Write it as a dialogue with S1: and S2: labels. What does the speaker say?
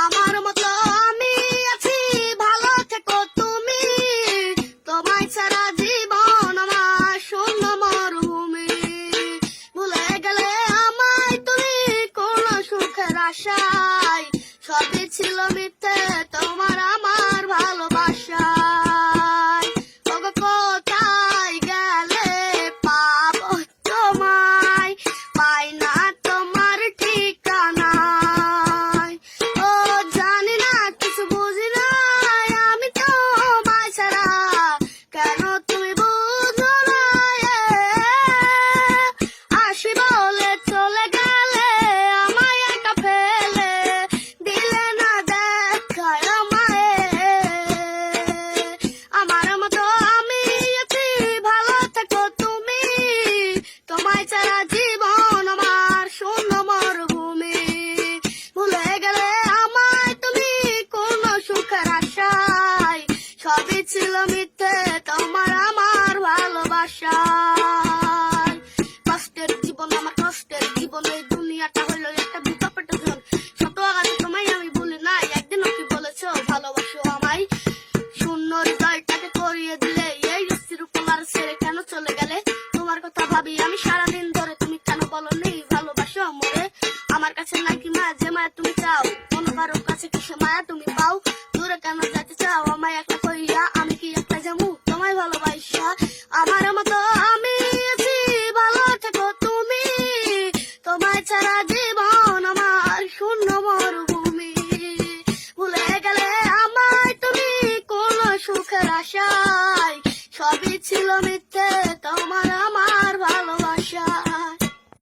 S1: আমার মতো আমি আছি, ভালো থেকো তুমি। তোমায় ছাড়া জীবন আমার শূন্য মরুভূমি। ভুলে গেলে আমায় তুমি কোন সুখের আশায়, সবই ছিল মিথ্যে তোমার আমার ভালোবাসায়। ওগো কোথায় গেলে পাবো তোমায়, পাই না তোমার ঠিকানায়। ও জানি না, কিছু বুঝি না আমি তোমায় ছাড়া, কেন তুমি বুঝো না? আসি বলে চলে গেলে, আমায় একা ফেলে দিলে না দেখায় আমায়। আমার মতো আমি আছি, ভালো থেকো তুমি। তোমায় ছাড়া জীবন আমার শূন্য মরুভূমি। ভুলে গেলে আমায় তুমি কোন সুখের আশায়, সবই ছিল মিথ্যে তোমার আমার ভালোবাসায়। কষ্টের জীবন আমার, কষ্টের জীবন, এই দুনিয়াটা হইল একটা বিকল্পের জীবন। শত আঘাত তোমায় আমি ভুলি নাই, একদিনও কি বলেছো ভালোবাসো আমায়? শূন্য হৃদয়টাকে করিয়ে দিলে, এই চিরকুমার ছেড়ে কেন চলে গেলে? তোমার কথা ভাবি আমি সারাদিন ধরে, তুমি কেন বলো নেই ভালোবাসো আমরে? আমার কাছে নাকি মায়া, যে মায়া তুমি চাও, কোন কারোর কাছে কি সে মায়া তুমি পাও? দূরে কেন যেতে চাও আমায় একটা কইয়া, আমি কি একটা যাবো তোমায় ভালোবাসা? আমার মতো আমি আছি, ভালো থেকো তুমি। তোমায় ছাড়া জীবন আমার শূন্য মরুভূমি। ভুলে গেলে আমায় তুমি কোন সুখের আশায়, সবই ছিল মিথ্যে